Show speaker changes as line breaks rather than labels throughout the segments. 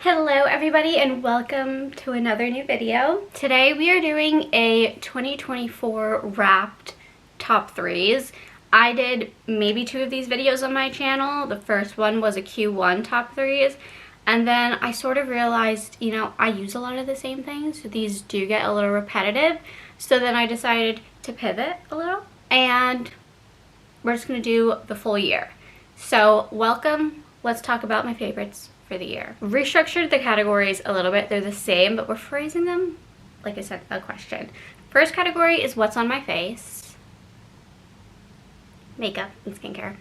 Hello everybody and welcome to another new video. Today we are doing a 2024 wrapped top threes. I did maybe 2 of these videos on my channel. The first one was a Q1 top threes, and then I sort of realized, you know, I use a lot of the same things, so these do get a little repetitive. So then I decided to pivot a little and we're just gonna do the full year. So welcome, let's talk about my favorites for the year. Restructured the categories a little bit. They're the same, but we're phrasing them, like I said, a question. First category is what's on my face. Makeup and skincare.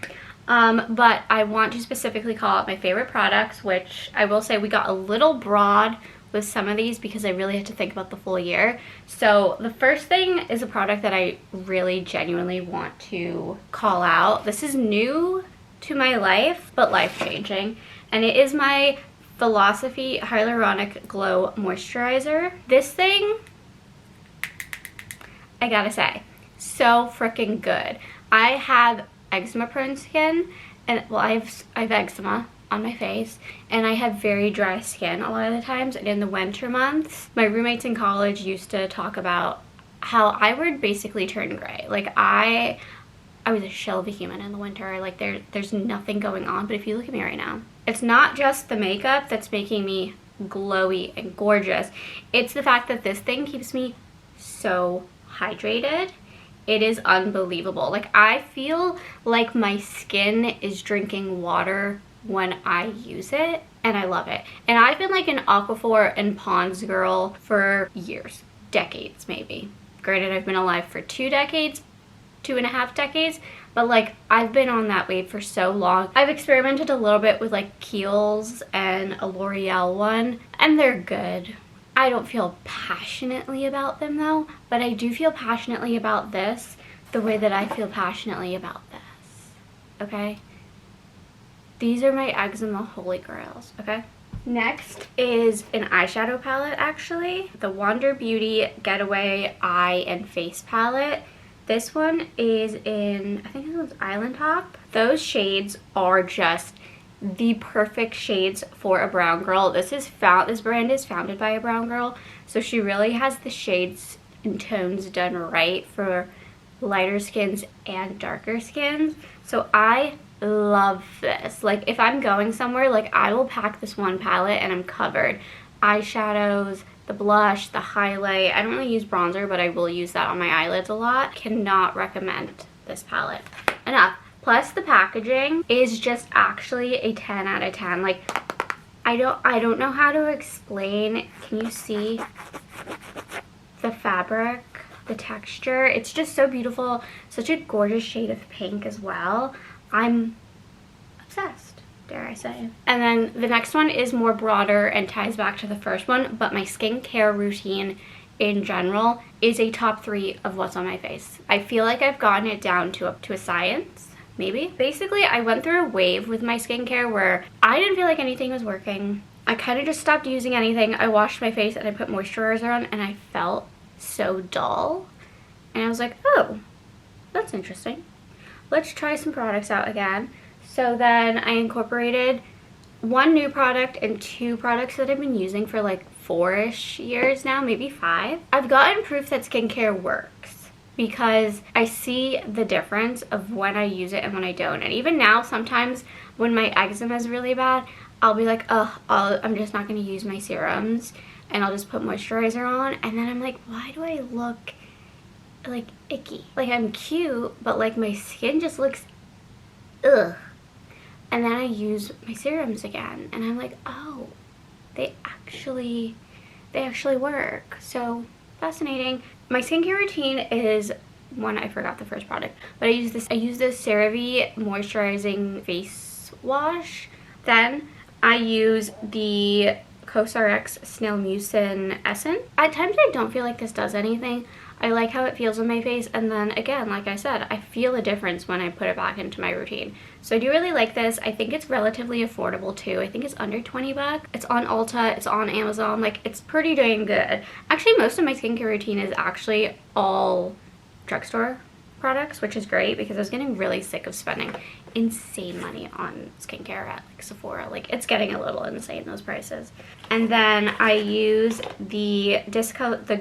But I want to specifically call out my favorite products, which I will say we got a little broad with some of these because I really had to think about the full year. So the first thing is a product that I really genuinely want to call out. This is new to my life, but life-changing. And it is my Philosophy Hyaluronic Glow Moisturizer. This thing, I gotta say, so freaking good. I have eczema-prone skin, and well, I have eczema on my face, and I have very dry skin a lot of the times. And in the winter months, my roommates in college used to talk about how I would basically turn gray. Like I was a shell of a human in the winter. Like there's nothing going on. But if you look at me right now, it's not just the makeup that's making me glowy and gorgeous. It's the fact that this thing keeps me so hydrated. It is unbelievable. Like I feel like my skin is drinking water when I use it, and I love it. And I've been like an Aquaphor and Pond's girl for years, decades maybe. Granted, I've been alive for 2 decades, 2.5 decades, but like I've been on that wave for so long. I've experimented a little bit with like Kiehl's and a L'Oreal one, and they're good. I don't feel passionately about them though, but I do feel passionately about this the way that I feel passionately about this, okay? These are my eczema holy grails, okay? Next is an eyeshadow palette, actually. The Wander Beauty Getaway Eye and Face Palette. This one is in, I think this one's Island Top. Those shades are just the perfect shades for a brown girl. This brand is founded by a brown girl, so she really has the shades and tones done right for lighter skins and darker skins. So I love this. Like if I'm going somewhere, like I will pack this one palette and I'm covered. Eyeshadows, the blush, the highlight. I don't really use bronzer, but I will use that on my eyelids a lot. Cannot recommend this palette enough. Plus the packaging is just actually a 10 out of 10. Like I don't know how to explain. Can you see the fabric, the texture? It's just so beautiful. Such a gorgeous shade of pink as well. I'm obsessed, dare I say. And then the next one is more broader and ties back to the first one, but my skincare routine in general is a top 3 of what's on my face. I feel like I've gotten it down to a science, maybe. Basically, I went through a wave with my skincare where I didn't feel like anything was working. I kind of just stopped using anything. I washed my face and I put moisturizer on, and I felt so dull. And I was like, oh, that's interesting. Let's try some products out again. So then I incorporated 1 new product and 2 products that I've been using for like 4-ish years now, maybe 5. I've gotten proof that skincare works because I see the difference of when I use it and when I don't. And even now, sometimes when my eczema is really bad, I'll be like, oh, I'm just not going to use my serums, and I'll just put moisturizer on. And then I'm like, why do I look like icky? Like I'm cute, but like my skin just looks ugh. And then I use my serums again, and I'm like, oh, they actually work. So fascinating. My skincare routine is one, I forgot the first product, but I use this CeraVe moisturizing face wash. Then I use the CosRX Snail Mucin Essence. At times I don't feel like this does anything. I like how it feels on my face, and then again, like I said, I feel a difference when I put it back into my routine. So I do really like this. I think it's relatively affordable too. I think it's under 20 bucks. It's on Ulta, it's on Amazon. Like it's pretty dang good. Actually, most of my skincare routine is actually all drugstore products, which is great because I was getting really sick of spending insane money on skincare at like Sephora. Like, it's getting a little insane, those prices. And then I use the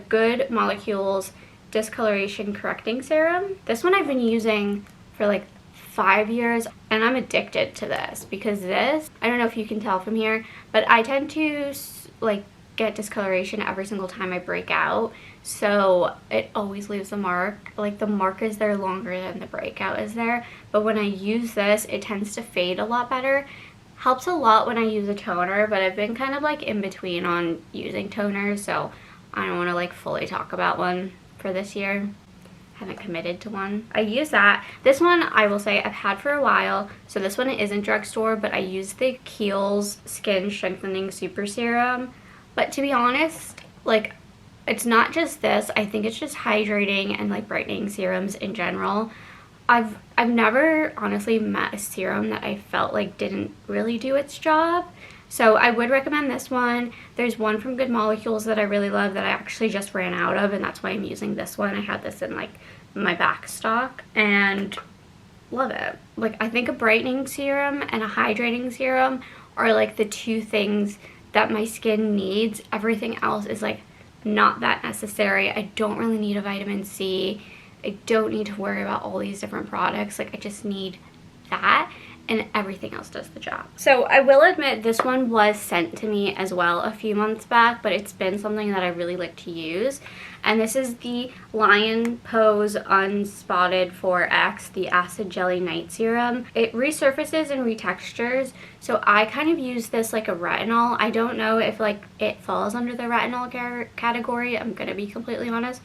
Good Molecules Discoloration Correcting Serum. This one I've been using for like 5 years, and I'm addicted to this because this, I don't know if you can tell from here, but I tend to like get discoloration every single time I break out, so it always leaves a mark. Like, the mark is there longer than the breakout is there, but when I use this, it tends to fade a lot better. Helps a lot when I use a toner, but I've been kind of like in between on using toners, so I don't want to like fully talk about one for this year. Haven't committed to one. I use that. This one, I will say, I've had for a while. So this one isn't drugstore, but I use the Kiehl's Skin Strengthening Super Serum. But to be honest, like, it's not just this. I think it's just hydrating and like brightening serums in general. I've never honestly met a serum that I felt like didn't really do its job. So I would recommend this one. There's one from Good Molecules that I really love that I actually just ran out of, and that's why I'm using this one. I had this in like my back stock and love it. Like, I think a brightening serum and a hydrating serum are like the two things that my skin needs. Everything else is like not that necessary. I don't really need a vitamin C. I don't need to worry about all these different products. Like, I just need that, and everything else does the job. So I will admit this one was sent to me as well a few months back, but it's been something that I really like to use. And this is the Lion Pose Unspotted 4X, the Acid Jelly Night Serum. It resurfaces and retextures, so I kind of use this like a retinol. I don't know if like it falls under the retinol category, I'm gonna be completely honest,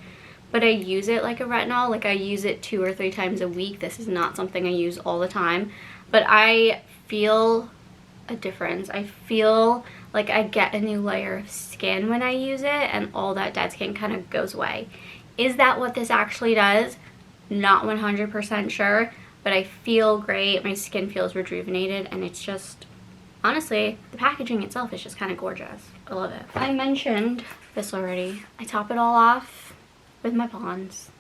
but I use it like a retinol. Like, I use it 2 or 3 times a week. This is not something I use all the time, but I feel a difference. I feel like I get a new layer of skin when I use it, and all that dead skin kind of goes away. Is that what this actually does? Not 100% sure, but I feel great. My skin feels rejuvenated, and it's just, honestly, the packaging itself is just kind of gorgeous. I love it. I mentioned this already. I top it all off with my Pond's.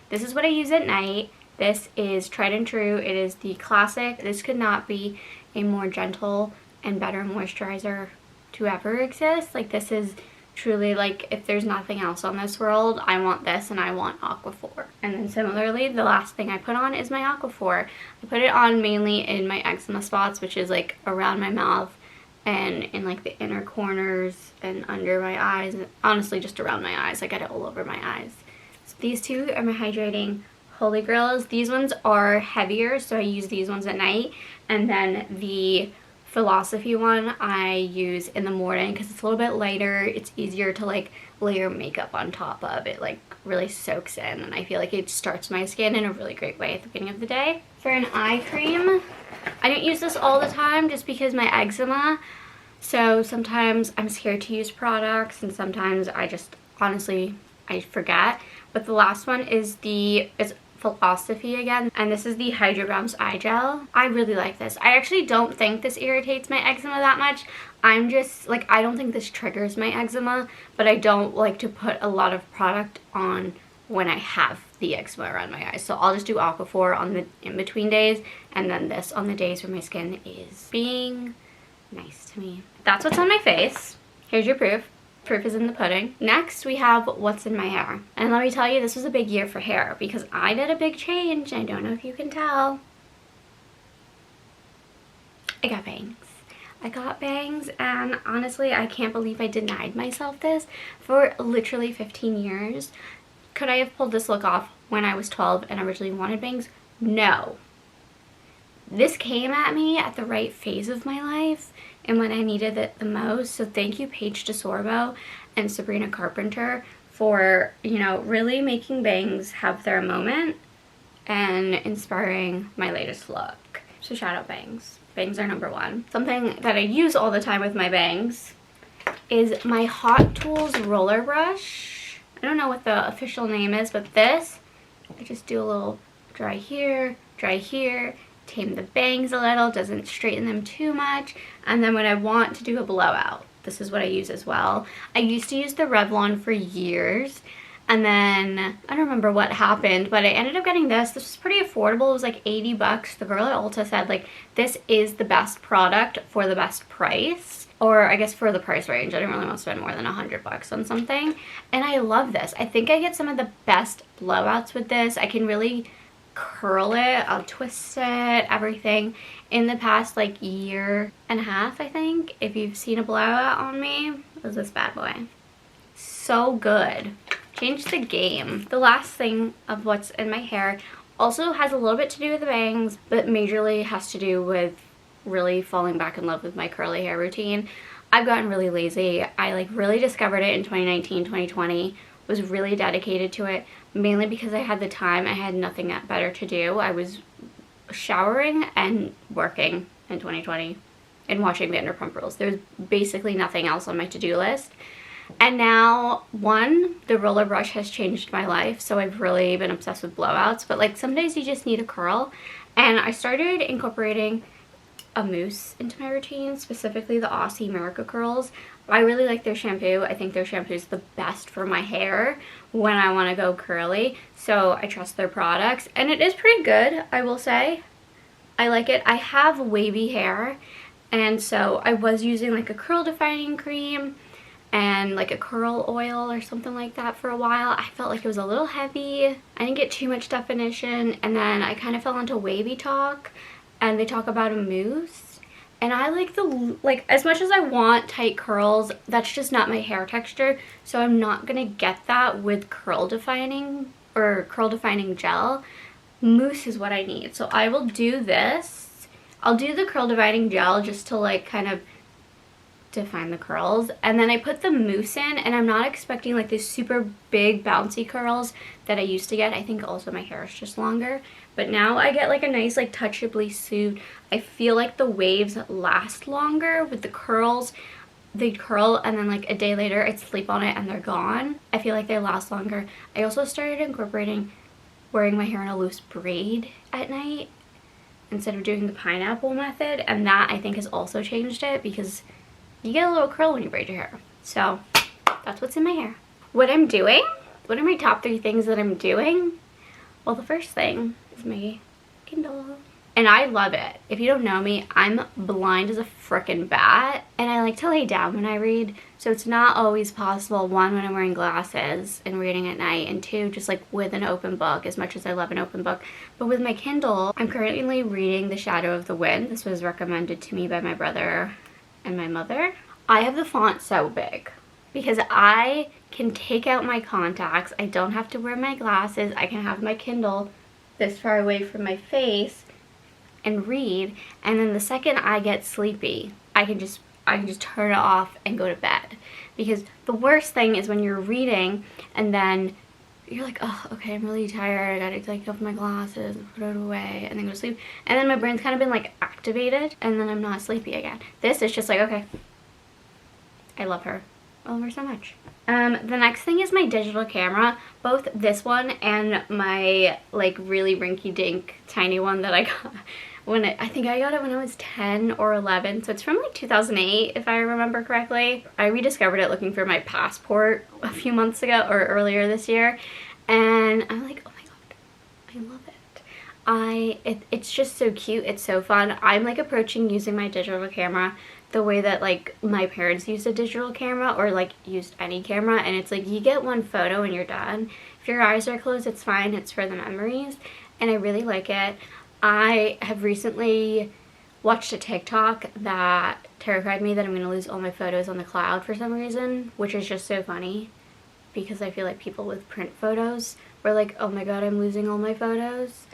This is what I use at night. This is tried and true. It is the classic. This could not be a more gentle and better moisturizer to ever exist. Like, this is truly like, if there's nothing else on this world, I want this, and I want Aquaphor. And then similarly, the last thing I put on is my Aquaphor. I put it on mainly in my eczema spots, which is like around my mouth and in like the inner corners and under my eyes, and honestly just around my eyes. I get it all over my eyes. So these two are my hydrating holy grails. These ones are heavier, so I use these ones at night, and then the Philosophy one I use in the morning because it's a little bit lighter. It's easier to like layer makeup on top of it. Like, really soaks in, and I feel like it starts my skin in a really great way at the beginning of the day. For an eye cream, I don't use this all the time just because my eczema, so sometimes I'm scared to use products, and sometimes I just honestly I forget. But the last one is it's Philosophy again, and this is the Hydro Bounce Eye Gel. I really like this. I actually don't think this irritates my eczema that much. I'm just like, I don't think this triggers my eczema, but I don't like to put a lot of product on when I have the eczema around my eyes. So I'll just do Aquaphor on the in-between days, and then this on the days where my skin is being nice to me. That's what's on my face. Here's your proof. Proof is in the pudding. Next, we have what's in my hair. And let me tell you, this was a big year for hair because I did a big change. I don't know if you can tell. I got bangs. I got bangs, and honestly, I can't believe I denied myself this for literally 15 years. Could I have pulled this look off when I was 12 and originally wanted bangs? No. This came at me at the right phase of my life and when I needed it the most. So thank you, Paige DeSorbo and Sabrina Carpenter, for, you know, really making bangs have their moment and inspiring my latest look. So shout out bangs. Bangs are number one. Something that I use all the time with my bangs is my Hot Tools roller brush. I don't know what the official name is, but this, I just do a little dry here, tame the bangs a little, doesn't straighten them too much, and then when I want to do a blowout, this is what I use as well. I used to use the Revlon for years, And then I don't remember what happened, but I ended up getting this. This was pretty affordable. It was like 80 bucks. The girl at Ulta said like, this is the best product for the best price. Or I guess for the price range. I didn't really want to spend more than 100 bucks on something. And I love this. I think I get some of the best blowouts with this. I can really curl it. I'll twist it, everything. In the past like year and a half, I think, if you've seen a blowout on me, it was this bad boy. So good. Changed the game. The last thing of what's in my hair also has a little bit to do with the bangs, but majorly has to do with really falling back in love with my curly hair routine. I've gotten really lazy. I like really discovered it in 2019, 2020, was really dedicated to it, mainly because I had the time. I had nothing better to do. I was showering and working in 2020 and watching Vanderpump Rules. There's basically nothing else on my to-do list. And now, one, the roller brush has changed my life, so I've really been obsessed with blowouts, but like some days you just need a curl. And I started incorporating a mousse into my routine, specifically the Aussie America curls. I really like their shampoo. I think their shampoo is the best for my hair when I want to go curly, so I trust their products. And it is pretty good, I will say. I like it. I have wavy hair, and so I was using like a curl defining cream and like a curl oil or something like that for a while. I felt like it was a little heavy. I didn't get too much definition, and then I kind of fell into Wavy Talk, and they talk about a mousse. And I like the, like, as much as I want tight curls, that's just not my hair texture, so I'm not gonna get that with curl defining or curl defining gel. Mousse is what I need, so I will do this. I'll do the curl defining gel just to like kind of define the curls, and then I put the mousse in, and I'm not expecting like these super big bouncy curls that I used to get. I think also my hair is just longer, but now I get like a nice like touchably soothed. I feel like the waves last longer with the curls. They curl and then like a day later I sleep on it and they're gone. I feel like they last longer. I also started incorporating wearing my hair in a loose braid at night instead of doing the pineapple method, and that I think has also changed it because you get a little curl when you braid your hair. So that's what's in my hair. What I'm doing? What are my top 3 things that I'm doing? Well, the first thing is my Kindle. And I love it. If you don't know me, I'm blind as a frickin' bat, and I like to lay down when I read, so it's not always possible, one, when I'm wearing glasses and reading at night, and two, just like with an open book, as much as I love an open book. But with my Kindle, I'm currently reading The Shadow of the Wind. This was recommended to me by my brother and my mother. I have the font so big because I can take out my contacts. I don't have to wear my glasses. I can have my Kindle this far away from my face and read, and then the second I get sleepy, I can just turn it off and go to bed. Because the worst thing is when you're reading and then you're like, oh, okay, I'm really tired, I gotta take off my glasses and put it away and then go to sleep, and then my brain's kind of been like activated and then I'm not sleepy again. This is just like, okay, I love her. I love her so much. The next thing is my digital camera, both this one and my like really rinky-dink tiny one that I got I think I got it when I was 10 or 11, so it's from like 2008 if I remember correctly. I rediscovered it looking for my passport a few months ago or earlier this year, and I'm like, oh my god, I love it. It's just so cute, it's so fun. I'm like approaching using my digital camera the way that like my parents used a digital camera or like used any camera, and it's like you get one photo and you're done. If your eyes are closed, it's fine, it's for the memories, and I really like it. I have recently watched a TikTok that terrified me that I'm going to lose all my photos on the cloud for some reason, which is just so funny because I feel like people with print photos were like, oh my god, I'm losing all my photos,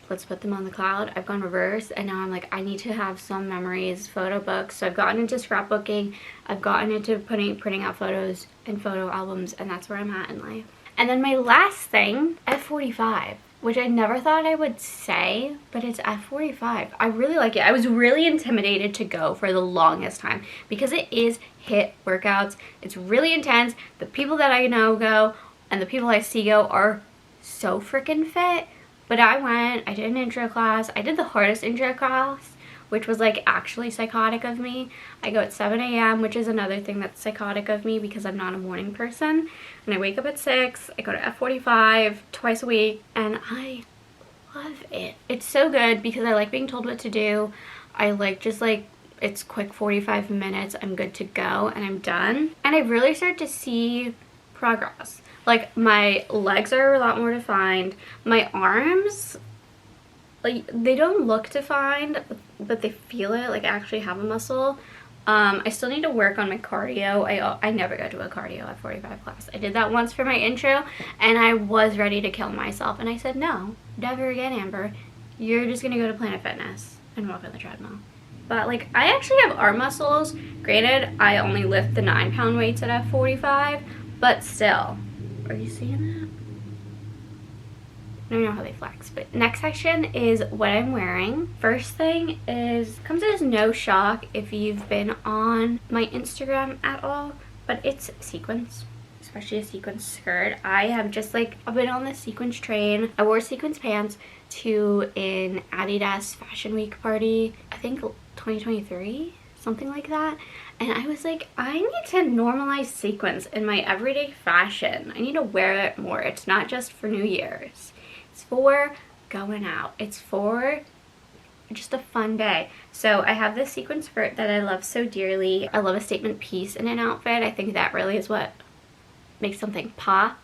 let's put them on the cloud. I've gone reverse, and now I'm like, I need to have some memories, photo books. So I've gotten into scrapbooking, I've gotten into printing out photos and photo albums, and that's where I'm at in life. And then my last thing, F45. Which I never thought I would say, but it's F45. I really like it. I was really intimidated to go for the longest time because it is HIIT workouts. It's really intense. The people that I know go and the people I see go are so freaking fit. But I went, I did an intro class. I did the hardest intro class, which was like actually psychotic of me. I go at 7 a.m., which is another thing that's psychotic of me because I'm not a morning person. And I wake up at 6, I go to F45 twice a week, and I love it. It's so good because I like being told what to do. I like just like, it's quick 45 minutes, I'm good to go, and I'm done. And I really start to see progress. Like, my legs are a lot more defined. My arms, like, they don't look defined, but they feel it. Like, I actually have a muscle. I still need to work on my cardio. I never go to a cardio at 45 class. I did that once for my intro, and I was ready to kill myself. And I said, no, never again, Amber. You're just going to go to Planet Fitness and walk on the treadmill. But, like, I actually have arm muscles. Granted, I only lift the 9-pound weights at F45, but still. Are you seeing that? I don't know how they flex. But next section is what I'm wearing. First thing is, comes as no shock if you've been on my Instagram at all, but it's sequins, especially a sequins skirt. I have just like, I've been on the sequins train. I wore sequins pants to an Adidas Fashion Week party, I think 2023, something like that. And I was like, I need to normalize sequins in my everyday fashion. I need to wear it more. It's not just for New Year's. It's for going out. It's for just a fun day. So I have this sequin skirt that I love so dearly. I love a statement piece in an outfit. I think that really is what makes something pop.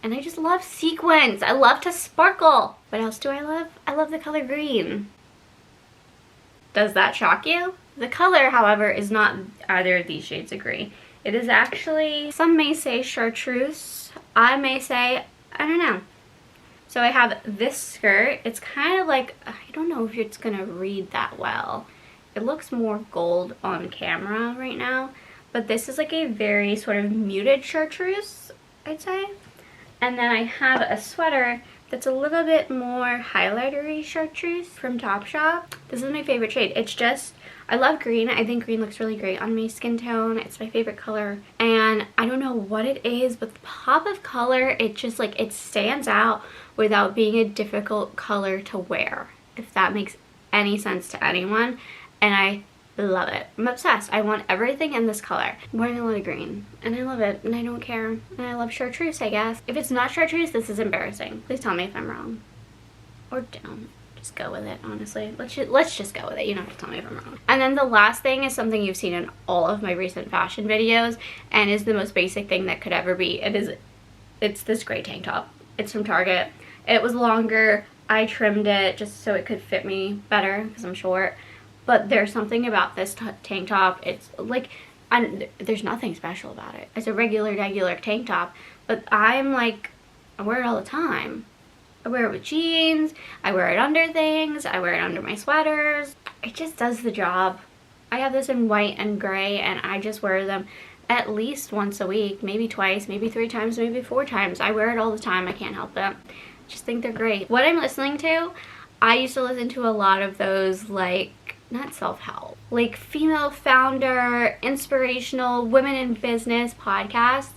And I just love sequins. I love to sparkle. What else do I love? I love the color green. Does that shock you? The color, however, is not either of these shades of green. It is actually, some may say chartreuse. I may say, I don't know. So I have this skirt. It's kind of like, I don't know if it's gonna read that well. It looks more gold on camera right now, but this is like a very sort of muted chartreuse, I'd say. And then I have a sweater that's a little bit more highlightery chartreuse from Topshop. This is my favorite shade. It's just, I love green. I think green looks really great on my skin tone. It's my favorite color. And I don't know what it is, but the pop of color, it just like, it stands out without being a difficult color to wear, if that makes any sense to anyone. And I love it. I'm obsessed. I want everything in this color. I'm wearing a lot of green, and I love it, and I don't care. And I love chartreuse, I guess. If it's not chartreuse, this is embarrassing. Please tell me if I'm wrong. Or don't. Just go with it, honestly. Let's just go with it. You don't have to tell me if I'm wrong. And then the last thing is something you've seen in all of my recent fashion videos, and is the most basic thing that could ever be. It's this gray tank top. It's from Target. It was longer. I trimmed it just so it could fit me better because I'm short. But there's something about this tank top. It's like, there's nothing special about it. It's a regular tank top, but I'm like, I wear it all the time. I wear it with jeans, I wear it under things, I wear it under my sweaters. It just does the job. I have this in white and gray, and I just wear them at least once a week, maybe twice, maybe 3 times, maybe 4 times. I wear it all the time. I can't help it. Just think they're great. What I'm listening to, I used to listen to a lot of those, like, not self-help, like female founder, inspirational, women in business podcasts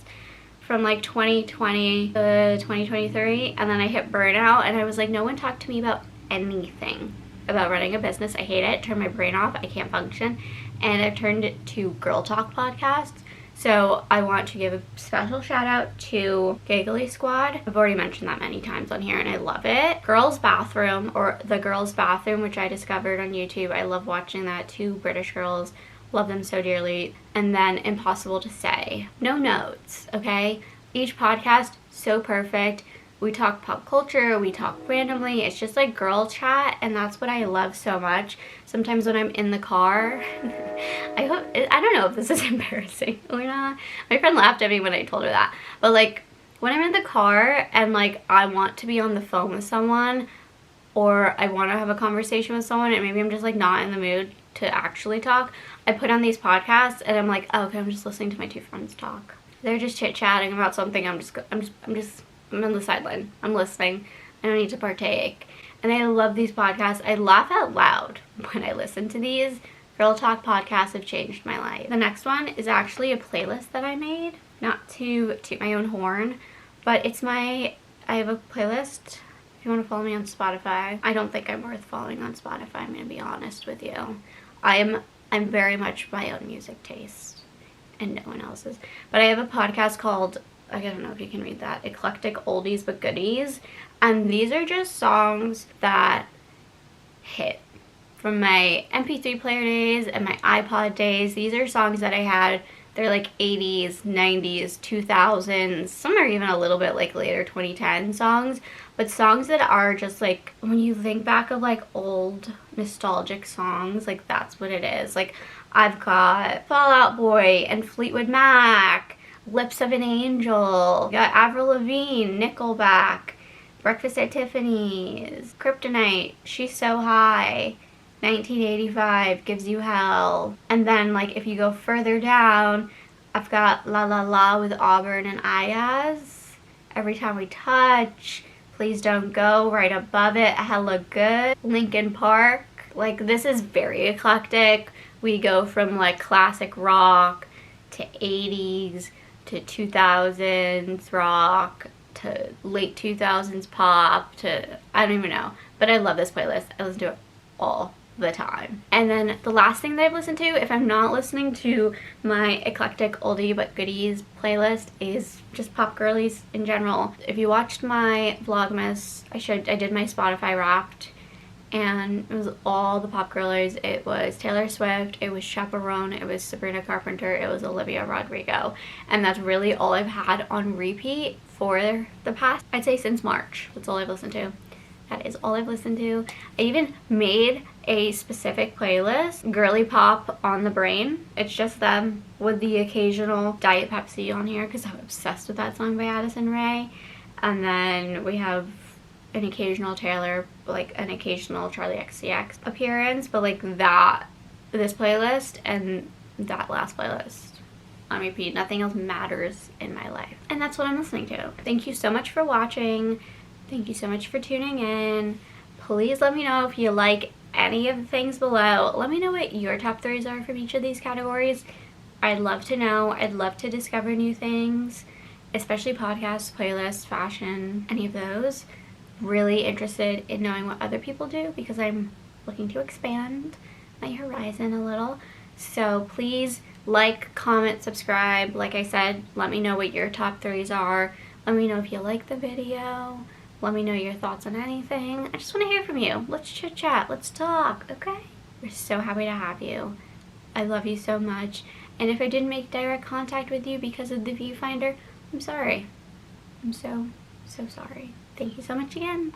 from like 2020 to 2023, and then I hit burnout, and I was like, no one talked to me about anything about running a business. I hate it. Turn my brain off. I can't function. And I've turned it to Girl Talk podcasts. So I want to give a special shout out to Giggly Squad. I've already mentioned that many times on here, and I love it. Girls Bathroom, or The Girls Bathroom, which I discovered on YouTube. I love watching that. 2 British girls. Love them so dearly. And then Impossible to Say. No notes, okay? Each podcast, so perfect. We talk pop culture, we talk randomly. It's just like girl chat, and that's what I love so much. Sometimes when I'm in the car, I don't know if this is embarrassing or not. My friend laughed at me when I told her that. But like, when I'm in the car and like I want to be on the phone with someone, or I want to have a conversation with someone, and maybe I'm just like not in the mood to actually talk, I put on these podcasts and I'm like, oh, okay, I'm just listening to my 2 friends talk. They're just chit-chatting about something. I'm on the sideline. I'm listening. I don't need to partake. And I love these podcasts. I laugh out loud when I listen to these. Girl Talk podcasts have changed my life. The next one is actually a playlist that I made. Not to toot my own horn, but I have a playlist If you want to follow me on Spotify, I don't think I'm worth following on Spotify, I'm going to be honest with you. I'm very much my own music taste and no one else's. But I have a podcast called, I don't know if you can read that, Eclectic Oldies But Goodies. And these are just songs that hit from my MP3 player days and my iPod days. These are songs that I had. They're like 80s, 90s, 2000s. Some are even a little bit like later 2010 songs. But songs that are just like, when you think back of like old nostalgic songs, like that's what it is. Like I've got Fall Out Boy and Fleetwood Mac, Lips of an Angel, got Avril Lavigne, Nickelback, Breakfast at Tiffany's, Kryptonite, She's So High, 1985, Gives You Hell. And then like if you go further down, I've got La La La with Auburn and Ayaz, Every Time We Touch, Please Don't Go, right above it, Hella Good, Linkin Park. Like this is very eclectic. We go from like classic rock to 80s to 2000s rock to late 2000s pop to, I don't even know. But I love this playlist. I listen to it all the time. And then the last thing that I've listened to, if I'm not listening to my eclectic oldie but goodies playlist, is just pop girlies in general. If you watched my Vlogmas, I did my Spotify Wrapped, and it was all the pop girlies. It was Taylor Swift, it was Chaperone, it was Sabrina Carpenter, it was Olivia Rodrigo, and that's really all I've had on repeat for the past, I'd say since March. That's all I've listened to. That is all I've listened to. I even made a specific playlist, Girly Pop on the Brain. It's just them with the occasional Diet Pepsi on here because I'm obsessed with that song by Addison Rae. And then we have an occasional Taylor, like an occasional Charlie XCX appearance, but like that, this playlist and that last playlist on repeat. Nothing else matters in my life. And that's what I'm listening to. Thank you so much for watching. Thank you so much for tuning in. Please let me know if you like any of the things below. Let me know what your top 3s are from each of these categories. I'd love to know. I'd love to discover new things, especially podcasts, playlists, fashion, any of those. Really interested in knowing what other people do because I'm looking to expand my horizon a little. So please like, comment, subscribe. Like I said, let me know what your top 3s are. Let me know if you like the video. Let me know your thoughts on anything. I just want to hear from you. Let's chit chat. Let's talk, okay? We're so happy to have you. I love you so much. And if I didn't make direct contact with you because of the viewfinder, I'm sorry. I'm so sorry. Thank you so much again.